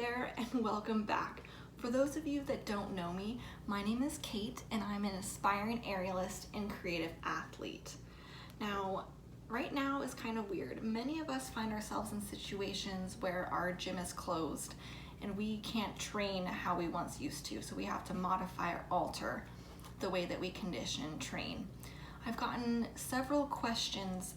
there and welcome back. For those of you that don't know me, my name is Kate and I'm an aspiring aerialist and creative athlete. Now, right now is kind of weird. Many of us find ourselves in situations where our gym is closed and we can't train how we once used to, so we have to modify or alter the way that we condition and train. I've gotten several questions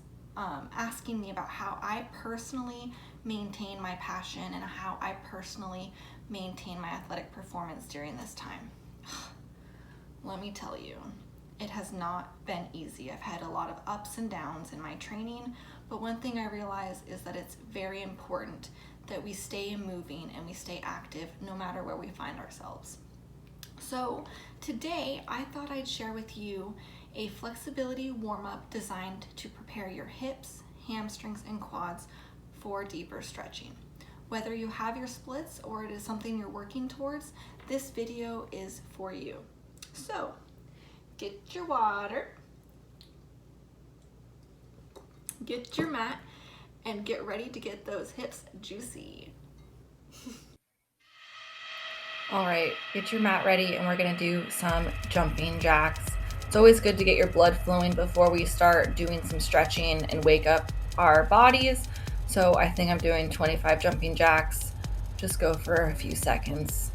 asking me about how I personally maintain my passion and how I personally maintain my athletic performance during this time. Let me tell you, it has not been easy. I've had a lot of ups and downs in my training, but one thing I realize is that it's very important that we stay moving and we stay active no matter where we find ourselves. So today I thought I'd share with you a flexibility warm-up designed to prepare your hips, hamstrings, and quads for deeper stretching. Whether you have your splits or it is something you're working towards, this video is for you. So get your water, get your mat, and get ready to get those hips juicy. All right, get your mat ready and we're gonna do some jumping jacks. It's always good to get your blood flowing before we start doing some stretching and wake up our bodies. So I think I'm doing 25 jumping jacks. Just go for a few seconds.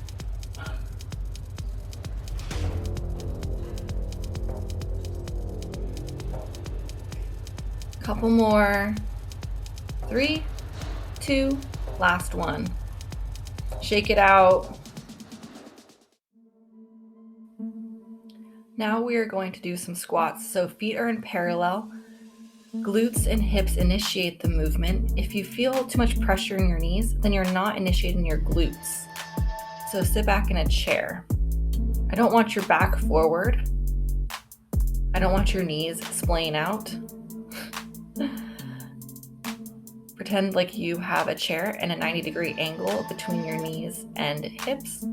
Couple more. 3, 2, last one. Shake it out. Now we are going to do some squats. So feet are in parallel. Glutes and hips initiate the movement. If you feel too much pressure in your knees, then you're not initiating your glutes. So sit back in a chair. I don't want your back forward. I don't want your knees splaying out. Pretend like you have a chair and a 90-degree angle between your knees and hips.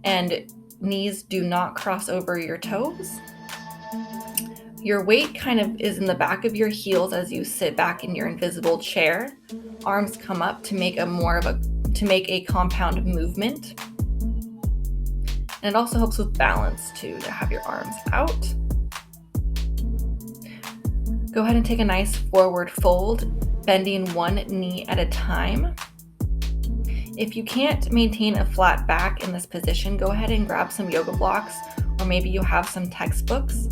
And knees do not cross over your toes. Your weight kind of is in the back of your heels as you sit back in your invisible chair. Arms come up to make a compound movement. And it also helps with balance too, to have your arms out. Go ahead and take a nice forward fold, bending one knee at a time. If you can't maintain a flat back in this position, go ahead and grab some yoga blocks, or maybe you have some textbooks.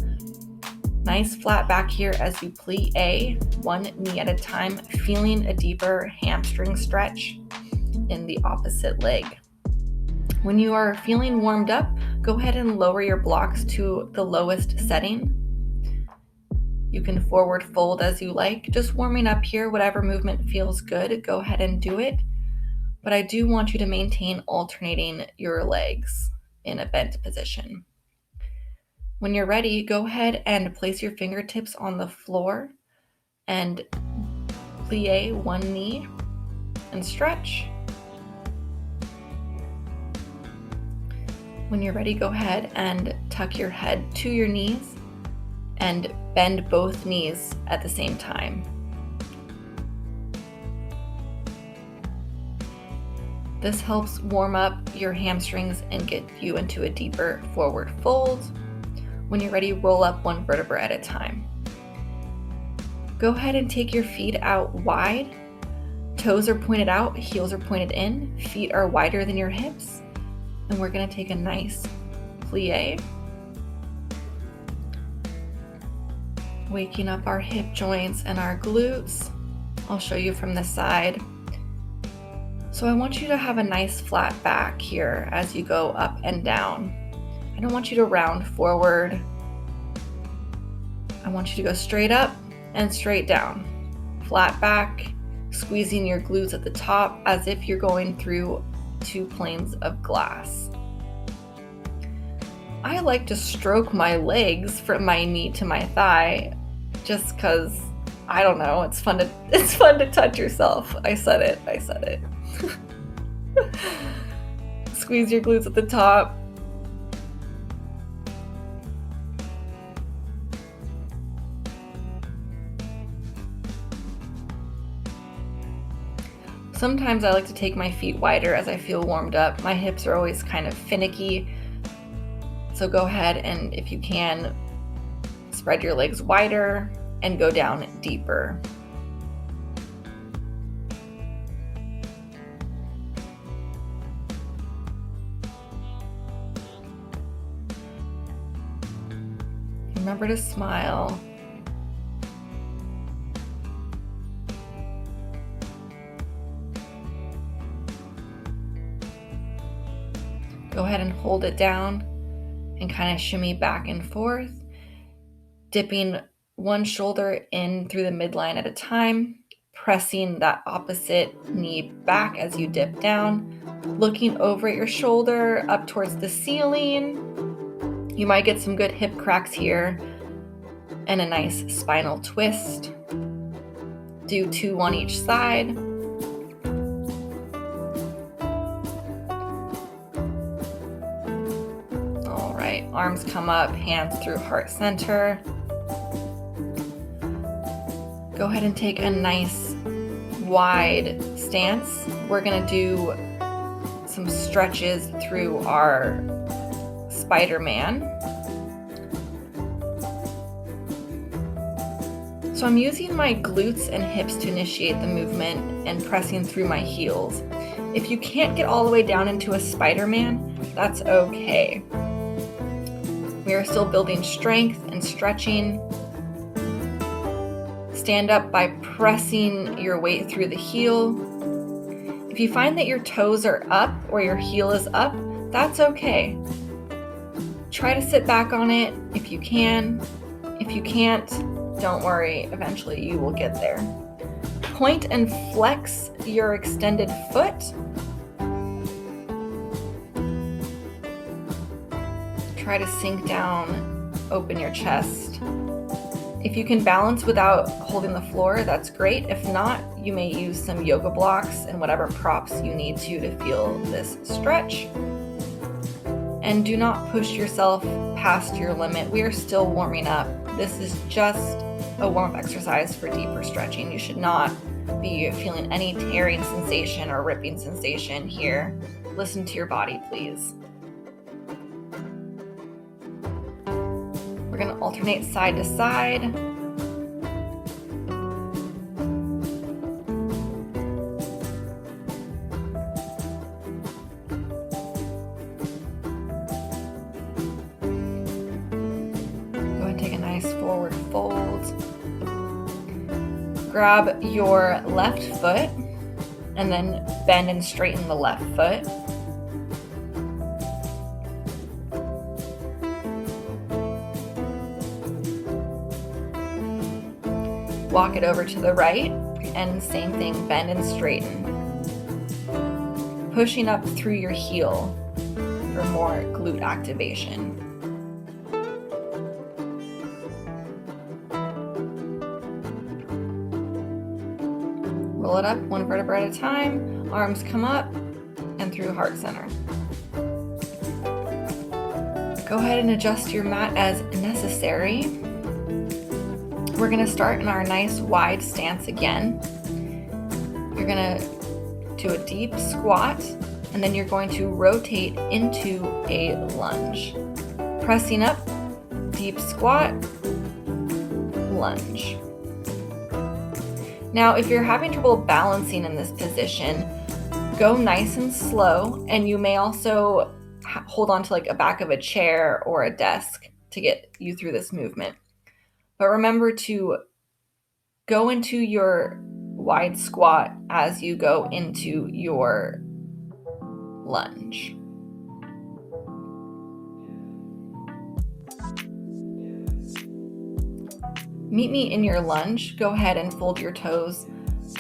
Nice flat back here as you plie one knee at a time, feeling a deeper hamstring stretch in the opposite leg. When you are feeling warmed up, go ahead and lower your blocks to the lowest setting. You can forward fold as you like, just warming up here. Whatever movement feels good, go ahead and do it. But I do want you to maintain alternating your legs in a bent position. When you're ready, go ahead and place your fingertips on the floor and plie one knee and stretch. When you're ready, go ahead and tuck your head to your knees and bend both knees at the same time. This helps warm up your hamstrings and get you into a deeper forward fold. When you're ready, roll up one vertebra at a time. Go ahead and take your feet out wide. Toes are pointed out, heels are pointed in, feet are wider than your hips. And we're gonna take a nice plie. Waking up our hip joints and our glutes. I'll show you from the side. So I want you to have a nice flat back here as you go up and down. I don't want you to round forward. I want you to go straight up and straight down. Flat back, squeezing your glutes at the top as if you're going through 2 planes of glass. I like to stroke my legs from my knee to my thigh just because, I don't know, it's fun to touch yourself. I said it. Squeeze your glutes at the top. Sometimes I like to take my feet wider as I feel warmed up. My hips are always kind of finicky. So go ahead and, if you can, spread your legs wider and go down deeper. Remember to smile. Go ahead and hold it down and kind of shimmy back and forth, dipping one shoulder in through the midline at a time, pressing that opposite knee back as you dip down, looking over at your shoulder up towards the ceiling. You might get some good hip cracks here and a nice spinal twist. Do 2 on each side. All right, arms come up, hands through heart center. Go ahead and take a nice wide stance. We're gonna do some stretches through our Spider-Man. So I'm using my glutes and hips to initiate the movement and pressing through my heels. If you can't get all the way down into a Spider-Man, that's okay. We are still building strength and stretching. Stand up by pressing your weight through the heel. If you find that your toes are up or your heel is up, that's okay. Try to sit back on it if you can. If you can't, don't worry, eventually you will get there. Point and flex your extended foot. Try to sink down, open your chest. If you can balance without holding the floor, that's great. If not, you may use some yoga blocks and whatever props you need to feel this stretch. And do not push yourself past your limit. We are still warming up. This is just a warm-up exercise for deeper stretching. You should not be feeling any tearing sensation or ripping sensation here. Listen to your body, please. We're going to alternate side to side. Forward fold. Grab your left foot and then bend and straighten the left foot. Walk it over to the right and same thing, bend and straighten. Pushing up through your heel for more glute activation. Roll it up one vertebra at a time, arms come up and through heart center. Go ahead and adjust your mat as necessary. We're gonna start in our nice wide stance again. You're gonna do a deep squat and then you're going to rotate into a lunge. Pressing up, deep squat, lunge. Now, if you're having trouble balancing in this position, go nice and slow, and you may also hold on to like a back of a chair or a desk to get you through this movement. But remember to go into your wide squat as you go into your lunge. Meet me in your lunge. Go ahead and fold your toes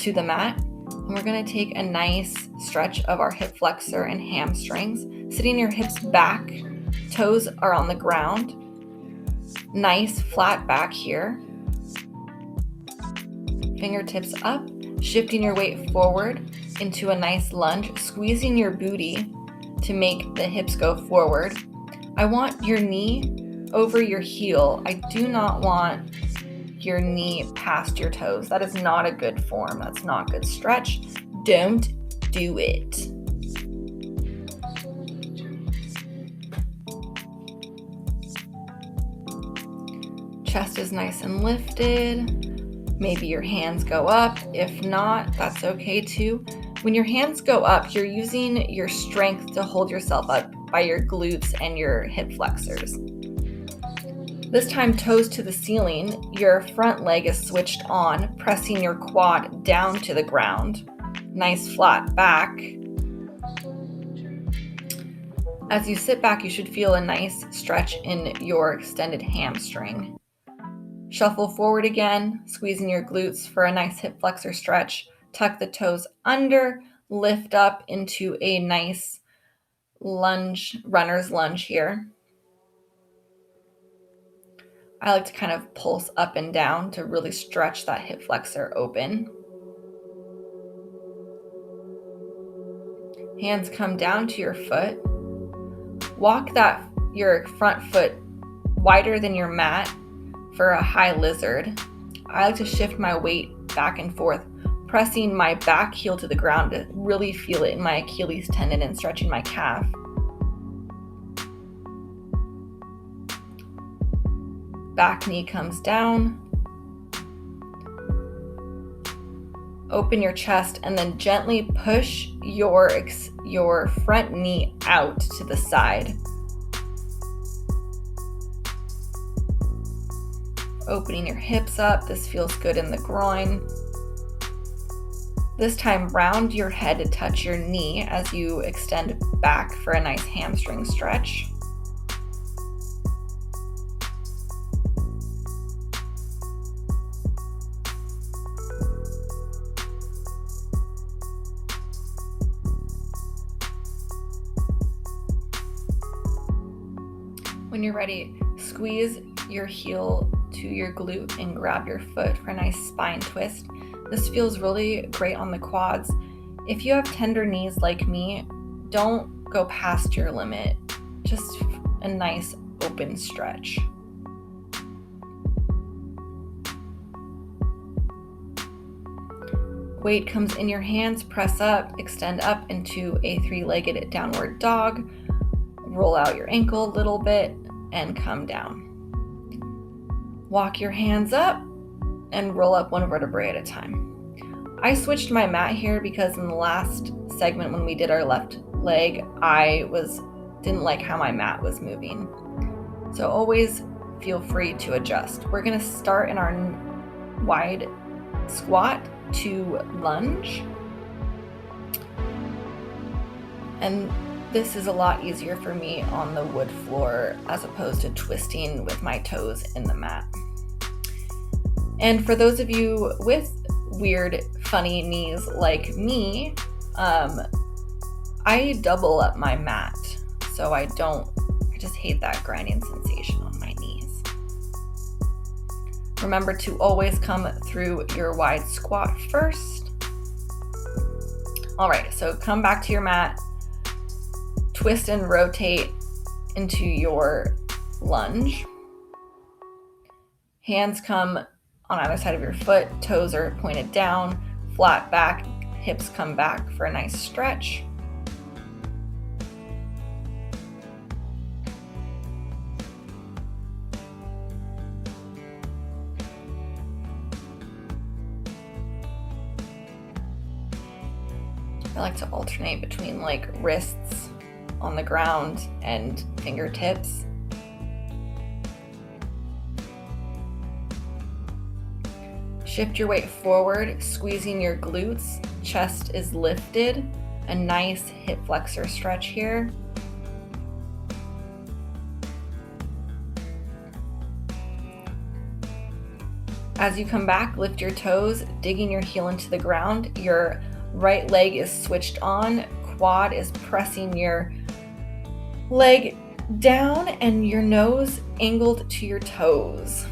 to the mat. And we're going to take a nice stretch of our hip flexor and hamstrings. Sitting your hips back, toes are on the ground. Nice flat back here. Fingertips up, shifting your weight forward into a nice lunge, squeezing your booty to make the hips go forward. I want your knee over your heel. I do not want your knee past your toes. That is not a good form. That's not good stretch. Don't do it. Chest is nice and lifted. Maybe your hands go up. If not, that's okay too. When your hands go up, you're using your strength to hold yourself up by your glutes and your hip flexors. This time, toes to the ceiling, your front leg is switched on, pressing your quad down to the ground. Nice flat back. As you sit back, you should feel a nice stretch in your extended hamstring. Shuffle forward again, squeezing your glutes for a nice hip flexor stretch. Tuck the toes under, lift up into a nice lunge, runner's lunge here. I like to kind of pulse up and down to really stretch that hip flexor open. Hands come down to your foot. Walk your front foot wider than your mat for a high lizard. I like to shift my weight back and forth, pressing my back heel to the ground to really feel it in my Achilles tendon and stretching my calf. Back knee comes down. Open your chest and then gently push your front knee out to the side. Opening your hips up. This feels good in the groin. This time, round your head to touch your knee as you extend back for a nice hamstring stretch. When you're ready, squeeze your heel to your glute and grab your foot for a nice spine twist. This feels really great on the quads. If you have tender knees like me, don't go past your limit. Just a nice open stretch. Weight comes in your hands, press up, extend up into a three-legged downward dog. Roll out your ankle a little bit and come down. Walk your hands up and roll up one vertebrae at a time. I switched my mat here because in the last segment when we did our left leg, I didn't like how my mat was moving. So always feel free to adjust. We're going to start in our wide squat to lunge. And this is a lot easier for me on the wood floor as opposed to twisting with my toes in the mat. And for those of you with weird, funny knees like me, I double up my mat. So I just hate that grinding sensation on my knees. Remember to always come through your wide squat first. All right, so come back to your mat. Twist and rotate into your lunge. Hands come on either side of your foot, toes are pointed down, flat back, hips come back for a nice stretch. I like to alternate between like wrists on the ground and fingertips. Shift your weight forward, squeezing your glutes. Chest is lifted. A nice hip flexor stretch here. As you come back, lift your toes, digging your heel into the ground. Your right leg is switched on. Quad is pressing your leg down and your nose angled to your toes.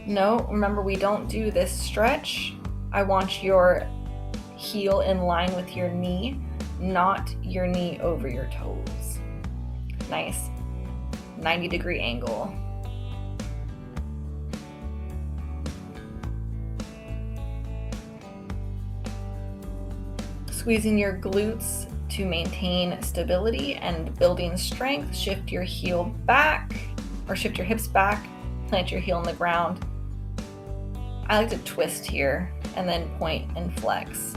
No, remember we don't do this stretch. I want your heel in line with your knee, not your knee over your toes. Nice 90-degree angle. Squeezing your glutes to maintain stability and building strength. Shift your heel back, or shift your hips back, plant your heel in the ground. I like to twist here and then point and flex.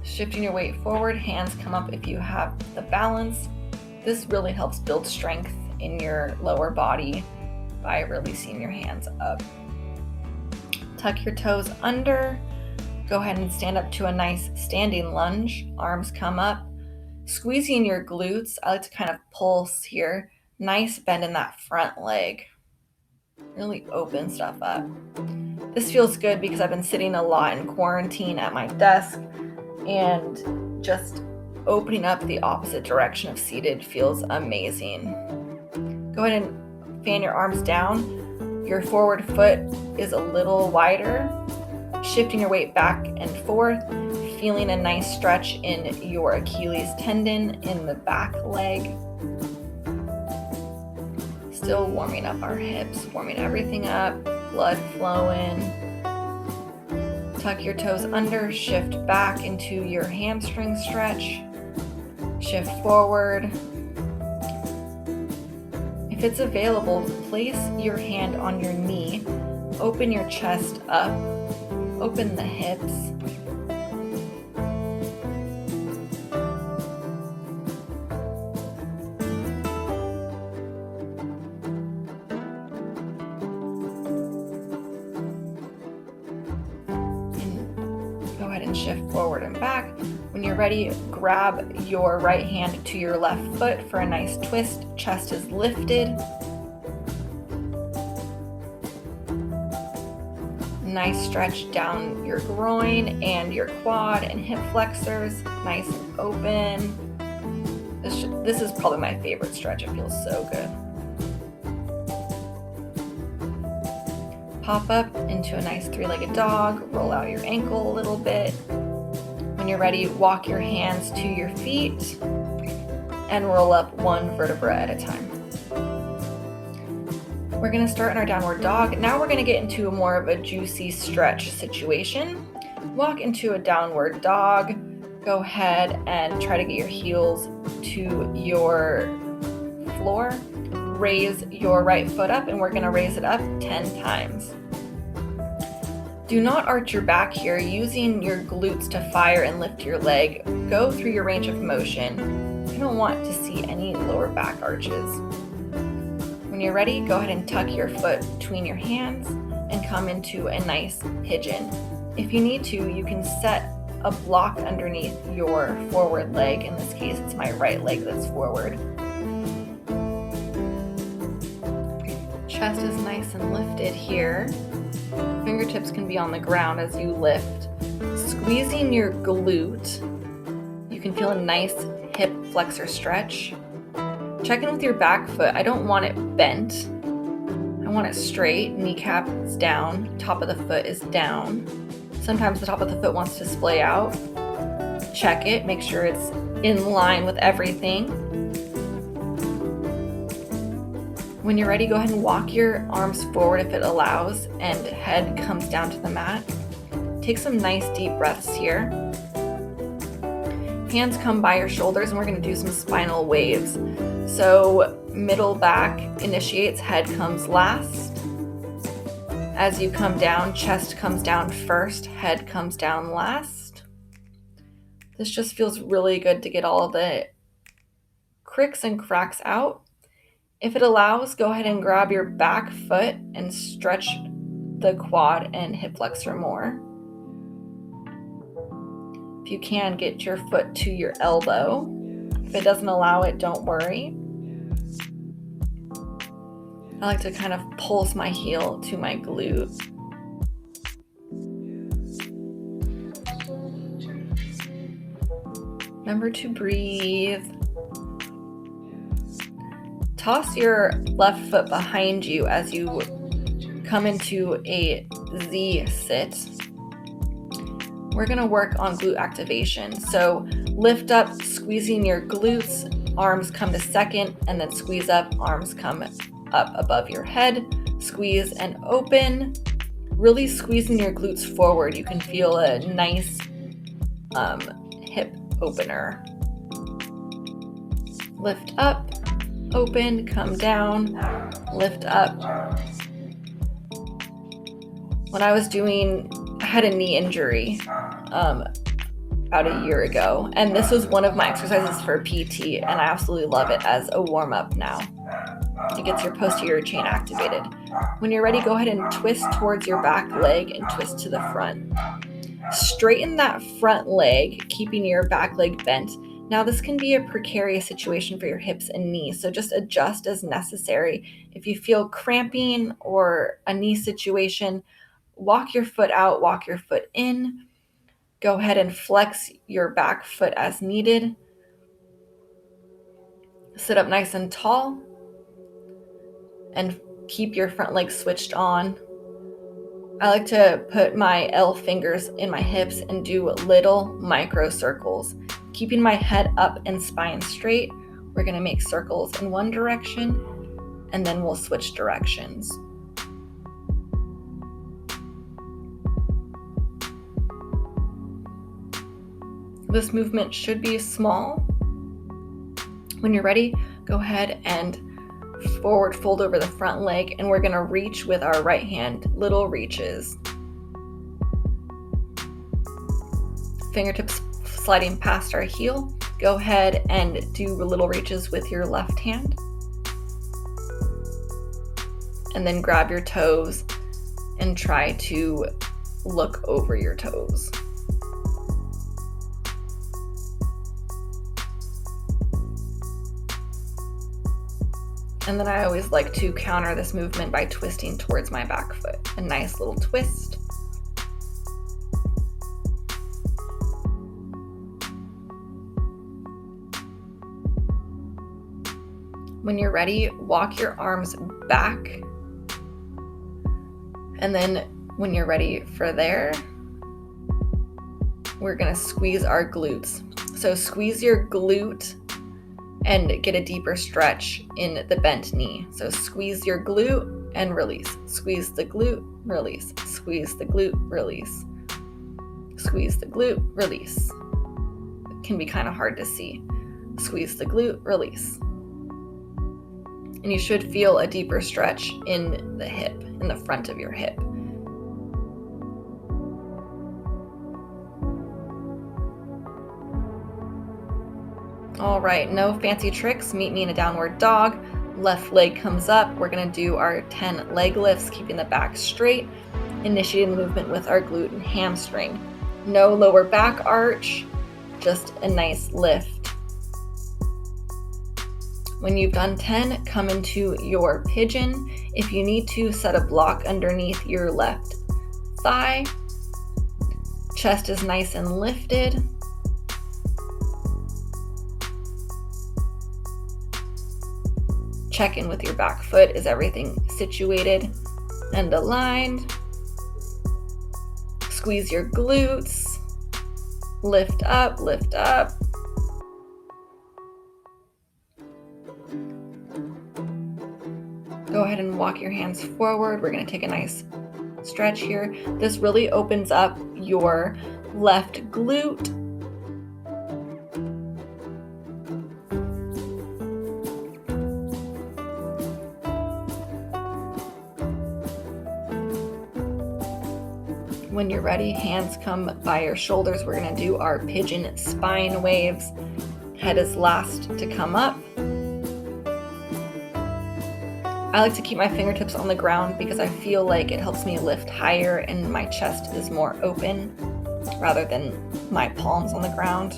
Shifting your weight forward, hands come up if you have the balance. This really helps build strength in your lower body by releasing your hands up. Tuck your toes under. Go ahead and stand up to a nice standing lunge. Arms come up. Squeezing your glutes. I like to kind of pulse here. Nice bend in that front leg. Really open stuff up. This feels good because I've been sitting a lot in quarantine at my desk, and just opening up the opposite direction of seated feels amazing. Go ahead and fan your arms down. Your forward foot is a little wider. Shifting your weight back and forth, feeling a nice stretch in your Achilles tendon in the back leg. Still warming up our hips, warming everything up, blood flowing. Tuck your toes under, shift back into your hamstring stretch. Shift forward. If it's available, place your hand on your knee. Open your chest up. Open the hips. Go ahead and shift forward and back. When you're ready, grab your right hand to your left foot for a nice twist. Chest is lifted. Nice stretch down your groin and your quad and hip flexors. Nice and open. This is probably my favorite stretch. It feels so good. Pop up into a nice three-legged dog. Roll out your ankle a little bit. When you're ready, walk your hands to your feet and roll up one vertebra at a time. We're going to start in our downward dog. Now we're going to get into more of a juicy stretch situation. Walk into a downward dog. Go ahead and try to get your heels to your floor. Raise your right foot up, and we're going to raise it up 10 times. Do not arch your back here. Using your glutes to fire and lift your leg. Go through your range of motion. You don't want to see any lower back arches. When you're ready, go ahead and tuck your foot between your hands and come into a nice pigeon. If you need to, you can set a block underneath your forward leg. In this case, it's my right leg that's forward. Chest is nice and lifted here. Fingertips can be on the ground as you lift. Squeezing your glute, you can feel a nice hip flexor stretch. Check in with your back foot. I don't want it bent. I want it straight. Kneecap is down. Top of the foot is down. Sometimes the top of the foot wants to splay out. Check it. Make sure it's in line with everything. When you're ready, go ahead and walk your arms forward if it allows, and head comes down to the mat. Take some nice deep breaths here. Hands come by your shoulders, and we're going to do some spinal waves. So middle back initiates, head comes last. As you come down, chest comes down first, head comes down last. This just feels really good to get all the cricks and cracks out. If it allows, go ahead and grab your back foot and stretch the quad and hip flexor more. If you can, get your foot to your elbow. If it doesn't allow it, don't worry. I like to kind of pulse my heel to my glute. Remember to breathe. Toss your left foot behind you as you come into a Z sit. we're gonna work on glute activation. So lift up, squeezing your glutes, arms come to second, and then squeeze up, arms come up above your head, squeeze and open. Really squeezing your glutes forward. You can feel a nice hip opener. Lift up, open, come down, lift up. When I had a knee injury about a year ago, and this was one of my exercises for PT, and I absolutely love it as a warm-up now. It gets your posterior chain activated. When you're ready, go ahead and twist towards your back leg and twist to the front. Straighten that front leg, keeping your back leg bent. Now, this can be a precarious situation for your hips and knees, so just adjust as necessary. If you feel cramping or a knee situation, walk your foot out, walk your foot in. Go ahead and flex your back foot as needed. Sit up nice and tall and keep your front leg switched on. I like to put my L fingers in my hips and do little micro circles. Keeping my head up and spine straight, we're going to make circles in one direction, and then we'll switch directions. This movement should be small. When you're ready, go ahead and forward fold over the front leg, and we're going to reach with our right hand, little reaches. Fingertips sliding past our heel. Go ahead and do little reaches with your left hand. And then grab your toes and try to look over your toes. And then I always like to counter this movement by twisting towards my back foot. A nice little twist. When you're ready, walk your arms back. And then when you're ready for there, we're gonna squeeze our glutes. So squeeze your glute and get a deeper stretch in the bent knee. So squeeze your glute and release. Squeeze the glute, release. Squeeze the glute, release. Squeeze the glute, release. It can be kind of hard to see. Squeeze the glute, release. And you should feel a deeper stretch in the hip, in the front of your hip. All right, no fancy tricks. Meet me in a downward dog. Left leg comes up. We're gonna do our 10 leg lifts, keeping the back straight, initiating the movement with our glute and hamstring. No lower back arch, just a nice lift. When you've done 10, come into your pigeon. If you need to, set a block underneath your left thigh. Chest is nice and lifted. Check in with your back foot. Is everything situated and aligned? Squeeze your glutes. Lift up, lift up. Go ahead and walk your hands forward. We're going to take a nice stretch here. This really opens up your left glute. When you're ready, hands come by your shoulders. We're going to do our pigeon spine waves. Head is last to come up. I like to keep my fingertips on the ground because I feel like it helps me lift higher and my chest is more open rather than my palms on the ground.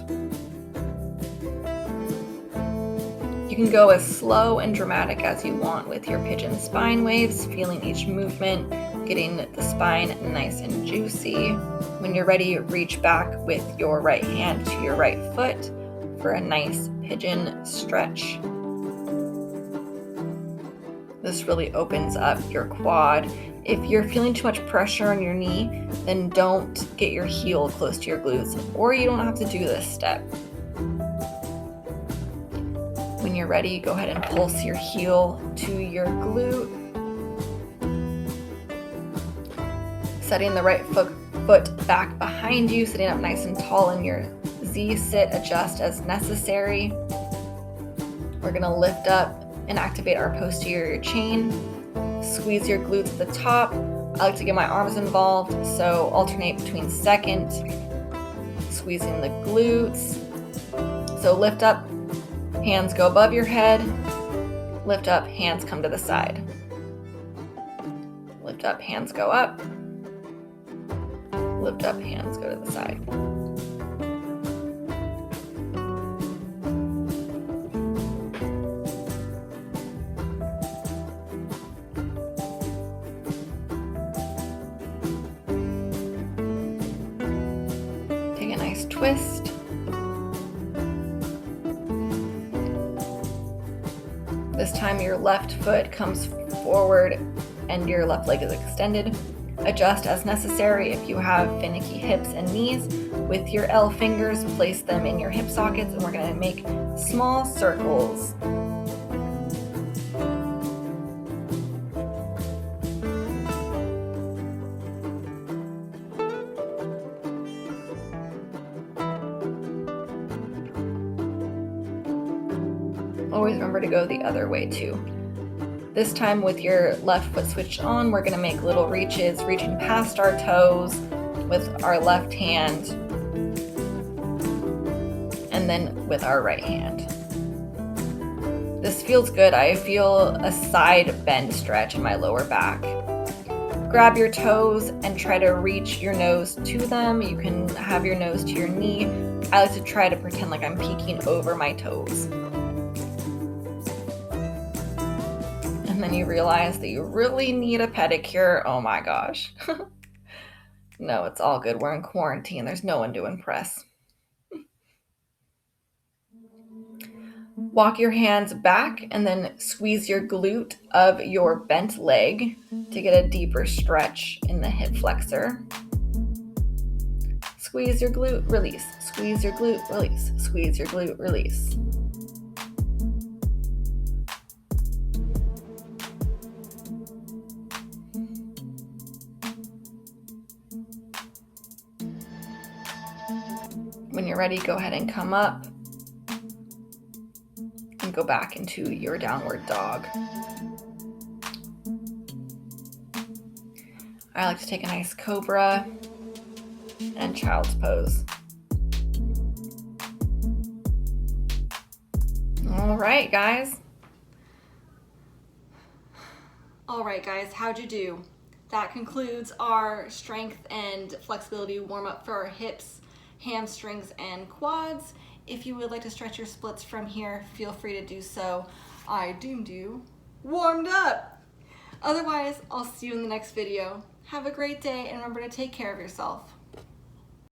You can go as slow and dramatic as you want with your pigeon spine waves, feeling each movement, getting the spine nice and juicy. When you're ready, reach back with your right hand to your right foot for a nice pigeon stretch. This really opens up your quad, If you're feeling too much pressure on your knee, then don't get your heel close to your glutes, or you don't have to do this step. When you're ready, go ahead and pulse your heel to your glute. Setting the right foot back behind you, sitting up nice and tall in your Z sit, adjust as necessary. We're gonna lift up and activate our posterior chain. Squeeze your glutes at the top. I like to get my arms involved, so alternate between second, squeezing the glutes. So lift up, hands go above your head. Lift up, hands come to the side. Lift up, hands go up. Lift up, hands go to the side. Take a nice twist. This time your left foot comes forward and your left leg is extended. Adjust as necessary. If you have finicky hips and knees, with your L fingers, place them in your hip sockets, and we're going to make small circles. Always remember to go the other way too. This time with your left foot switched on, we're going to make little reaches, reaching past our toes with our left hand, and then with our right hand. This feels good. I feel a side bend stretch in my lower back. Grab your toes and try to reach your nose to them. You can have your nose to your knee. I like to try to pretend like I'm peeking over my toes. And then you realize that you really need a pedicure. Oh my gosh. No, it's all good. We're in quarantine. There's no one to impress. Walk your hands back and then squeeze your glute of your bent leg to get a deeper stretch in the hip flexor. Squeeze your glute, release. Squeeze your glute, release. Squeeze your glute, release. When you're ready, go ahead and come up and go back into your downward dog. I like to take a nice cobra and child's pose. All right, guys. All right, guys, how'd you do? That concludes our strength and flexibility warm-up for our hips, hamstrings, and quads. If you would like to stretch your splits from here, feel free to do so. I deemed you warmed up. Otherwise, I'll see you in the next video. Have a great day and remember to take care of yourself.